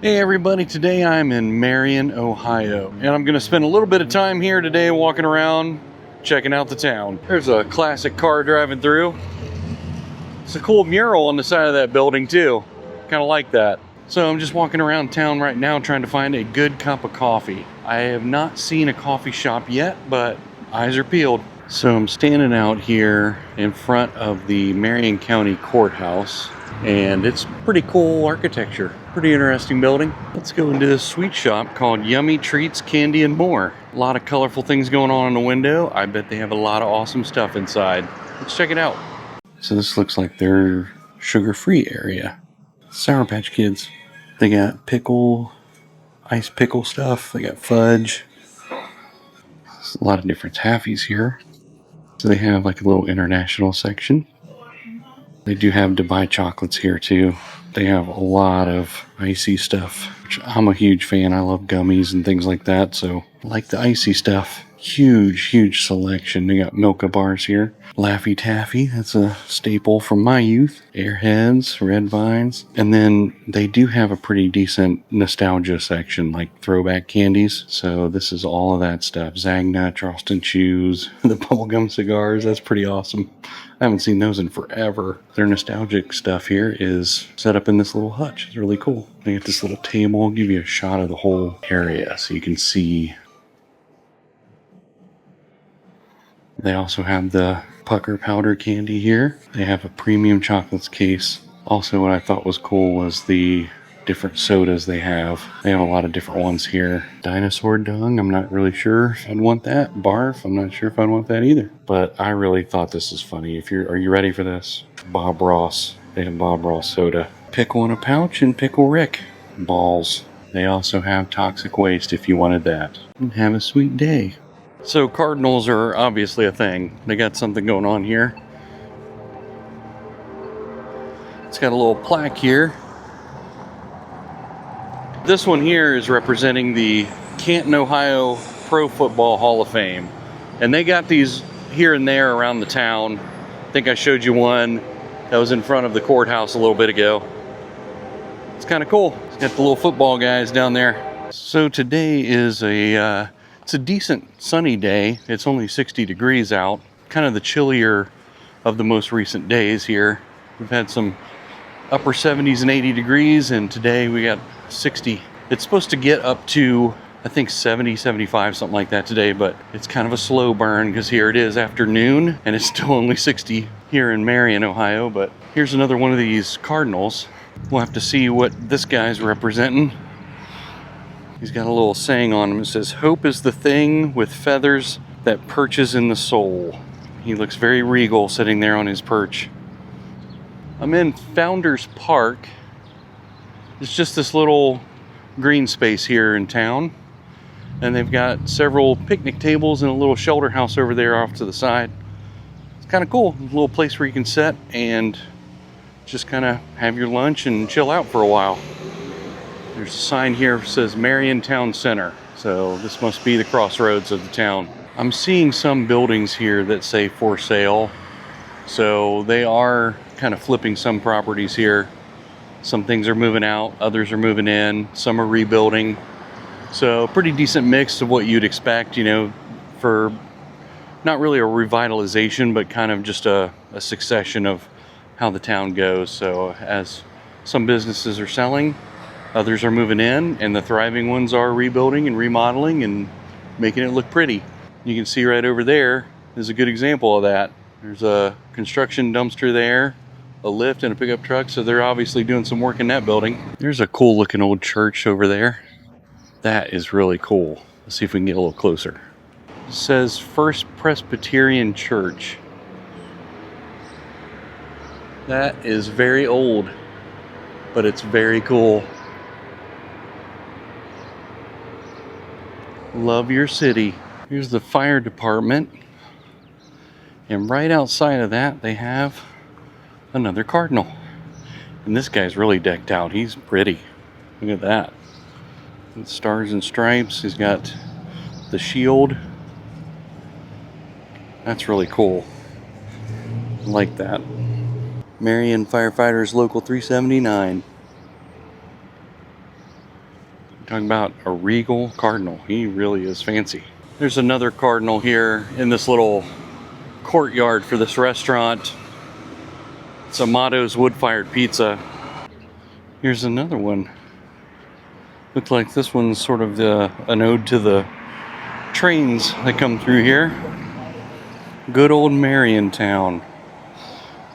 Hey everybody, today I'm in Marion, Ohio, and I'm going to spend a little bit of time here today walking around, checking out the town. There's a classic car driving through. It's a cool mural on the side of that building too. Kind of like that. So I'm just walking around town right now trying to find a good cup of coffee. I have not seen a coffee shop yet, but eyes are peeled. So I'm standing out here in front of the Marion County Courthouse, and it's pretty cool architecture. Pretty interesting building. Let's go into this sweet shop called Yummy Treats, Candy and More. A lot of colorful things going on in the window. I bet they have a lot of awesome stuff inside. Let's check it out. So this looks like their sugar-free area. Sour Patch Kids. They got ice pickle stuff. They got fudge. There's a lot of different taffies here. So they have like a little international section. They do have Dubai chocolates here too. They have a lot of icy stuff, which I'm a huge fan. I love gummies and things like that, so I like the icy stuff. Huge selection. They got Milka bars here. Laffy Taffy, that's a staple from my youth. Airheads, Red Vines. And then they do have a pretty decent nostalgia section, like throwback candies. So this is all of that stuff. Zagnut, Charleston Chews, the bubblegum cigars. That's pretty awesome. I haven't seen those in forever. Their nostalgic stuff here is set up in this little hutch. It's really cool. They got this little table. I'll give you a shot of the whole area so you can see. They also have the pucker powder candy here. They have a premium chocolates case. Also, what I thought was cool was the different sodas they have. They have a lot of different ones here. Dinosaur dung, I'm not really sure if I'd want that. Barf, I'm not sure if I'd want that either. But I really thought this is funny. Are you ready for this? Bob Ross. They have Bob Ross soda. Pickle in a pouch and Pickle Rick balls. They also have toxic waste if you wanted that. And have a sweet day. So Cardinals are obviously a thing. They got something going on here. It's got a little plaque here. This one here is representing the Canton, Ohio Pro Football Hall of Fame. And they got these here and there around the town. I think I showed you one that was in front of the courthouse a little bit ago. It's kind of cool. It's got the little football guys down there. So today is it's a decent sunny day. It's only 60 degrees out. Kind of the chillier of the most recent days here. We've had some upper 70s and 80 degrees, and today we got 60. It's supposed to get up to, I think, 70, 75, something like that today, but it's kind of a slow burn because here it is afternoon and it's still only 60 here in Marion, Ohio. But here's another one of these Cardinals. We'll have to see what this guy's representing. He's got a little saying on him. It says, "Hope is the thing with feathers that perches in the soul." He looks very regal sitting there on his perch. I'm in Founders Park. It's just this little green space here in town. And they've got several picnic tables and a little shelter house over there off to the side. It's kind of cool. A little place where you can sit and just kind of have your lunch and chill out for a while. There's a sign here that says Marion Town Center. So this must be the crossroads of the town. I'm seeing some buildings here that say for sale. So they are kind of flipping some properties here. Some things are moving out, others are moving in, some are rebuilding. So pretty decent mix of what you'd expect, you know, for not really a revitalization, but kind of just a succession of how the town goes. So as some businesses are selling, others are moving in, and the thriving ones are rebuilding and remodeling and making it look pretty. You can see right over there is a good example of that. There's a construction dumpster there, a lift and a pickup truck, so they're obviously doing some work in that building. There's a cool looking old church over there. That is really cool. Let's see if we can get a little closer. It says First Presbyterian Church. That is very old, but it's very cool. Love your city. Here's the fire department. And right outside of that, they have another Cardinal. And this guy's really decked out. He's pretty. Look at that. With stars and stripes. He's got the shield. That's really cool. I like that. Marion Firefighters Local 379. Talking about a regal Cardinal. He really is fancy. There's another Cardinal here in this little courtyard for this restaurant. It's Amato's wood-fired pizza. Here's another one. Looks like this one's sort of an ode to the trains that come through here. Good old Marion town.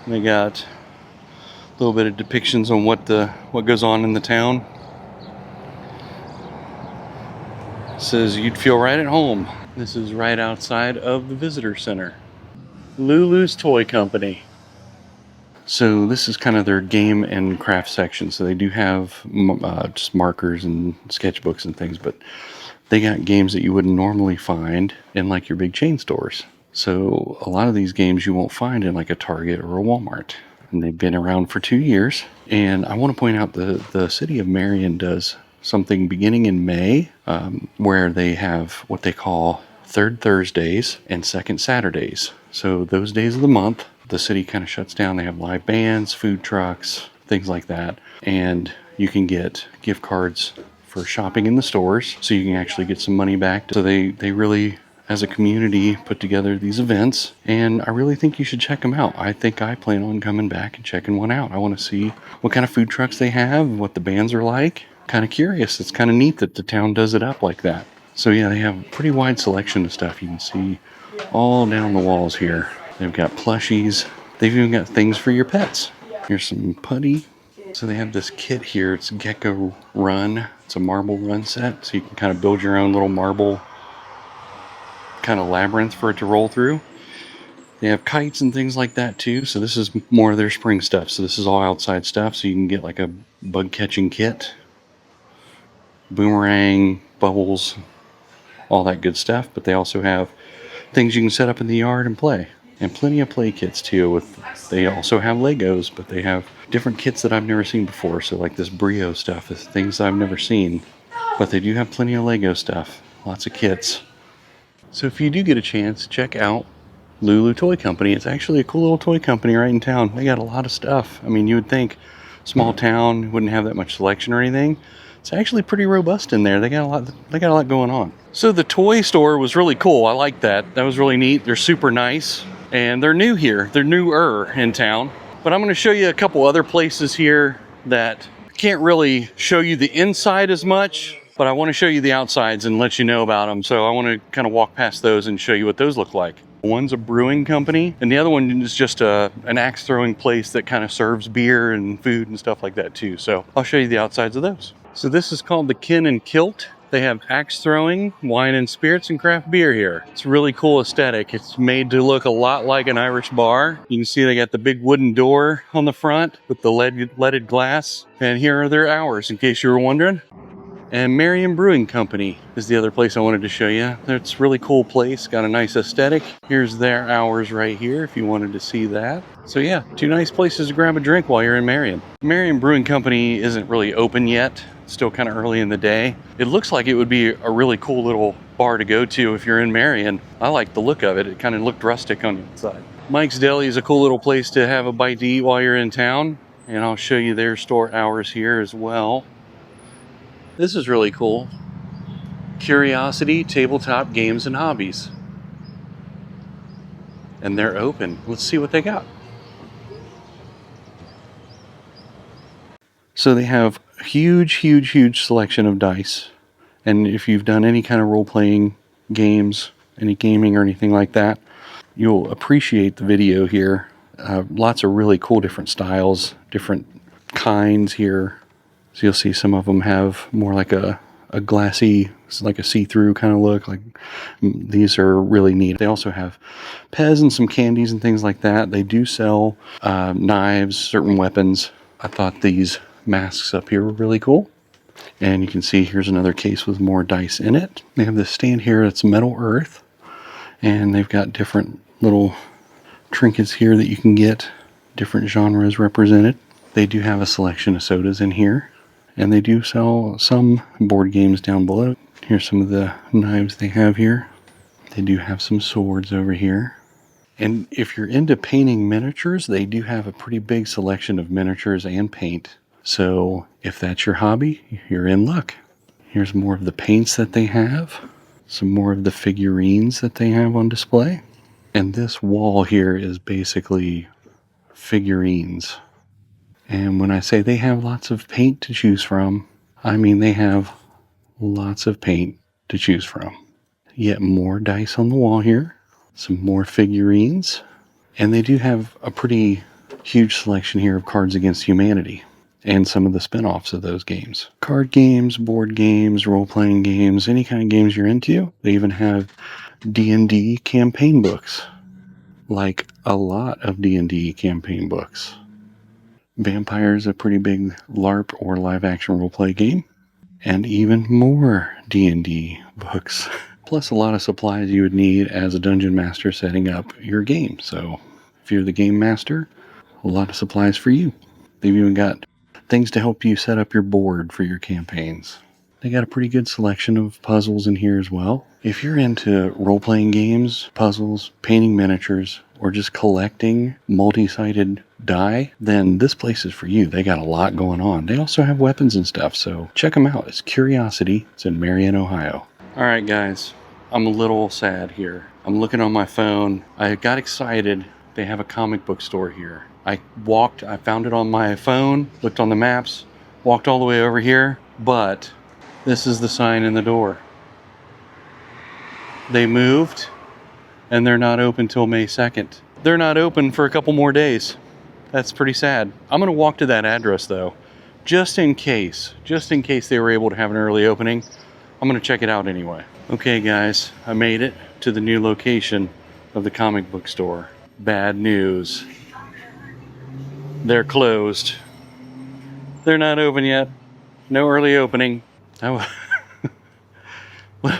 They got a little bit of depictions on what goes on in the town. It says you'd feel right at home. This is right outside of the visitor center. Lulu's Toy Company. So this is kind of their game and craft section. So they do have just markers and sketchbooks and things, but they got games that you wouldn't normally find in like your big chain stores. So a lot of these games you won't find in like a Target or a Walmart. And they've been around for 2 years. And I want to point out the city of Marion does something beginning in May, where they have what they call third Thursdays and second Saturdays. So those days of the month, the city kind of shuts down. They have live bands, food trucks, things like that. And you can get gift cards for shopping in the stores, so you can actually get some money back. So they really, as a community, put together these events, and I really think you should check them out. I think I plan on coming back and checking one out. I want to see what kind of food trucks they have, what the bands are like. Kind of curious. It's kind of neat that the town does it up like that. So yeah, they have a pretty wide selection of stuff. You can see all down the walls here. They've got plushies. They've even got things for your pets. Here's some putty. So they have this kit here. It's Gecko Run. It's a marble run set. So you can kind of build your own little marble kind of labyrinth for it to roll through. They have kites and things like that too. So this is more of their spring stuff. So this is all outside stuff. So you can get like a bug catching kit, boomerang, bubbles, all that good stuff. But they also have things you can set up in the yard and play. And plenty of play kits too. They also have Legos, but they have different kits that I've never seen before. So like this Brio stuff is things I've never seen. But they do have plenty of Lego stuff. Lots of kits. So if you do get a chance, check out Lulu Toy Company. It's actually a cool little toy company right in town. They got a lot of stuff. I mean, you would think small town wouldn't have that much selection or anything. It's actually pretty robust in there. They got a lot going on. So the toy store was really cool. I like that. That was really neat. They're super nice. And they're new here. They're newer in town. But I'm going to show you a couple other places here that can't really show you the inside as much, but I want to show you the outsides and let you know about them. So I want to kind of walk past those and show you what those look like. One's a brewing company, and the other one is just an axe throwing place that kind of serves beer and food and stuff like that too. So I'll show you the outsides of those. So this is called the Kin and Kilt. They have axe throwing, wine and spirits, and craft beer here. It's a really cool aesthetic. It's made to look a lot like an Irish bar. You can see they got the big wooden door on the front with the leaded glass. And here are their hours, in case you were wondering. And Marion Brewing Company is the other place I wanted to show you. It's a really cool place, got a nice aesthetic. Here's their hours right here if you wanted to see that. So yeah, two nice places to grab a drink while you're in Marion. Marion Brewing Company isn't really open yet. It's still kind of early in the day. It looks like it would be a really cool little bar to go to if you're in Marion. I like the look of it. It kind of looked rustic on the inside. Mike's Deli is a cool little place to have a bite to eat while you're in town. And I'll show you their store hours here as well. This is really cool. Curiosity Tabletop Games and Hobbies. And they're open. Let's see what they got. So they have a huge selection of dice. And if you've done any kind of role-playing games, any gaming or anything like that, you'll appreciate the video here. Lots of really cool different styles, different kinds here. So you'll see some of them have more like a glassy, like a see-through kind of look. Like these are really neat. They also have Pez and some candies and things like that. They do sell knives, certain weapons. I thought these masks up here were really cool. And you can see here's another case with more dice in it. They have this stand here that's metal earth. And they've got different little trinkets here that you can get, different genres represented. They do have a selection of sodas in here. And they do sell some board games down below. Here's some of the knives they have here. They do have some swords over here. And if you're into painting miniatures, they do have a pretty big selection of miniatures and paint. So if that's your hobby, you're in luck. Here's more of the paints that they have. Some more of the figurines that they have on display. And this wall here is basically figurines. And when I say they have lots of paint to choose from, I mean they have lots of paint to choose from. Yet more dice on the wall here. Some more figurines. And they do have a pretty huge selection here of Cards Against Humanity and some of the spin-offs of those games. Card games, board games, role-playing games, any kind of games you're into. They even have D&D campaign books. Like a lot of D&D campaign books. Vampire is a pretty big LARP or live-action role-play game. And even more D&D books. Plus a lot of supplies you would need as a dungeon master setting up your game. So if you're the game master, a lot of supplies for you. They've even got things to help you set up your board for your campaigns. They got a pretty good selection of puzzles in here as well. If you're into role-playing games, puzzles, painting miniatures, or just collecting multi-sided die, then this place is for you. They got a lot going on. They also have weapons and stuff, so check them out. It's Curiosity. It's in Marion, Ohio. All right, guys. I'm a little sad here. I'm looking on my phone. I got excited. They have a comic book store here. I found it on my phone, looked on the maps, walked all the way over here, but this is the sign in the door. They moved, and they're not open till May 2nd. They're not open for a couple more days. That's pretty sad. I'm going to walk to that address, though, just in case they were able to have an early opening. I'm going to check it out anyway. Okay, guys, I made it to the new location of the comic book store. Bad news. They're closed. They're not open yet. No early opening. What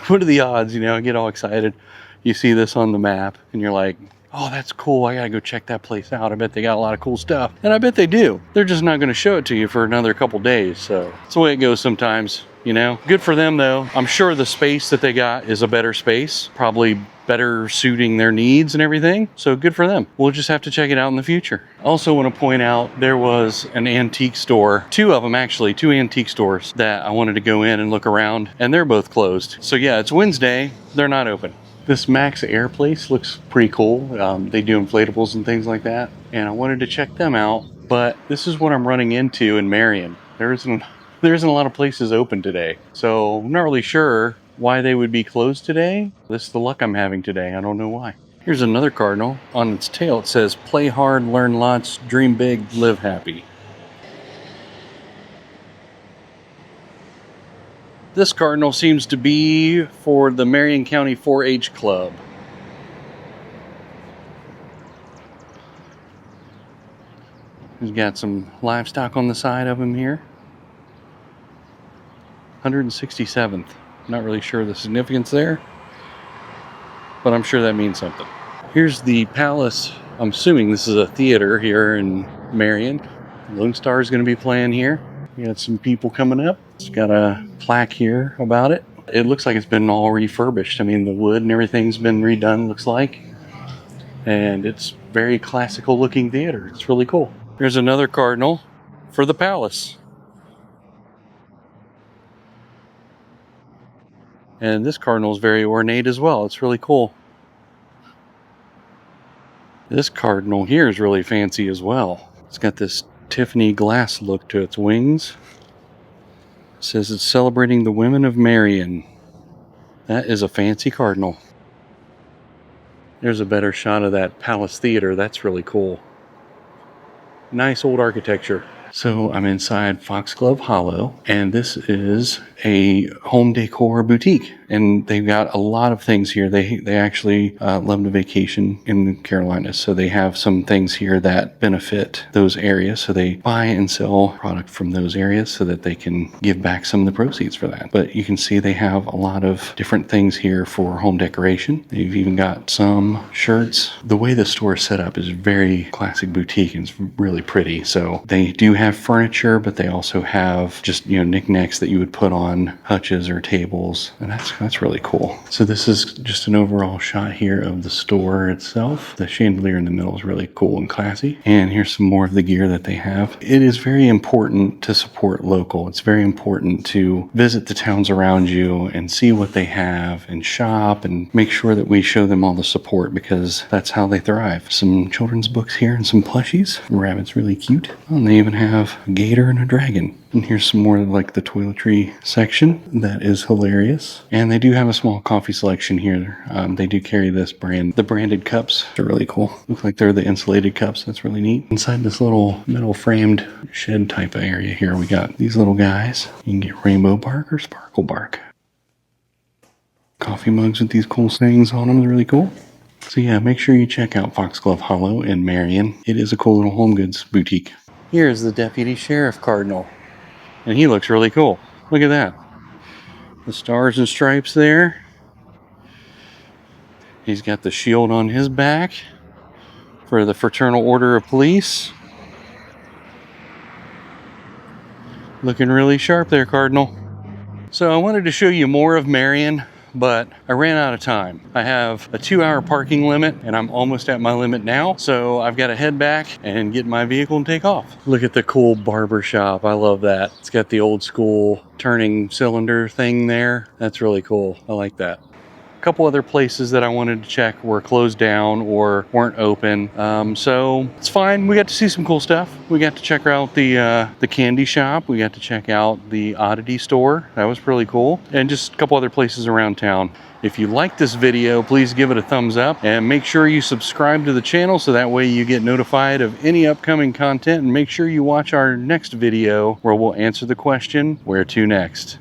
are the odds? You know, I get all excited. You see this on the map and you're like, oh, that's cool. I gotta go check that place out. I bet they got a lot of cool stuff. And I bet they do. They're just not gonna show it to you for another couple days. So it's the way it goes sometimes, you know. Good for them though. I'm sure the space that they got is a better space. Probably better suiting their needs and everything. So good for them. We'll just have to check it out in the future. Also want to point out there was an antique store. Two of them actually. Two antique stores that I wanted to go in and look around. And they're both closed. So yeah, it's Wednesday. They're not open. This Max Air place looks pretty cool. They do inflatables and things like that. And I wanted to check them out. But this is what I'm running into in Marion. There isn't a lot of places open today. So I'm not really sure why they would be closed today. This is the luck I'm having today. I don't know why. Here's another Cardinal. On its tail it says, play hard, learn lots, dream big, live happy. This Cardinal seems to be for the Marion County 4-H Club. He's got some livestock on the side of him here. 167th. Not really sure the significance there, but I'm sure that means something. Here's the Palace. I'm assuming this is a theater here in Marion. Lone Star is going to be playing here. We got some people coming up. It's got a plaque here about it. It looks like it's been all refurbished. I mean, the wood and everything's been redone, looks like. And it's very classical looking theater. It's really cool. Here's another Cardinal for the Palace. And this Cardinal is very ornate as well. It's really cool. This Cardinal here is really fancy as well. It's got this Tiffany glass look to its wings. It says it's celebrating the women of Marion. That is a fancy Cardinal. There's a better shot of that Palace Theater. That's really cool. Nice old architecture. So I'm inside Foxglove Hollow, and this is a home decor boutique, and they've got a lot of things here. They actually love to vacation in the Carolinas, so they have some things here that benefit those areas. So they buy and sell product from those areas so that they can give back some of the proceeds for that. But you can see they have a lot of different things here for home decoration. They've even got some shirts. The way the store is set up is very classic boutique, and it's really pretty. So they do have furniture, but they also have just, you know, knickknacks that you would put on hutches or tables. And that's That's really cool. So this is just an overall shot here of the store itself. The chandelier in the middle is really cool and classy. And here's some more of the gear that they have. It is very important to support local. It's very important to visit the towns around you and see what they have and shop and make sure that we show them all the support, because that's how they thrive. Some children's books here and some plushies. The rabbit's really cute. Oh, and they even have a gator and a dragon. And here's some more like the toiletry section. That is hilarious. And they do have a small coffee selection here. They do carry this brand. The branded cups are really cool. Look like they're the insulated cups. That's really neat. Inside this little metal framed shed type of area here, we got these little guys. You can get rainbow bark or sparkle bark. Coffee mugs with these cool sayings on them is really cool. So yeah, make sure you check out Foxglove Hollow in Marion. It is a cool little home goods boutique. Here's the Deputy Sheriff Cardinal. And he looks really cool. Look at that. The stars and stripes there. He's got the shield on his back for the Fraternal Order of Police. Looking really sharp there, Cardinal. So I wanted to show you more of Marion, but I ran out of time. I have a 2-hour parking limit and I'm almost at my limit now. So I've got to head back and get in my vehicle and take off. Look at the cool barber shop. I love that. It's got the old school turning cylinder thing there. That's really cool. I like that. A couple other places that I wanted to check were closed down or weren't open. So it's fine. We got to see some cool stuff. We got to check out the candy shop. We got to check out the oddity store. That was really cool. And just a couple other places around town. If you like this video, please give it a thumbs up and make sure you subscribe to the channel so that way you get notified of any upcoming content, and make sure you watch our next video where we'll answer the question, where to next?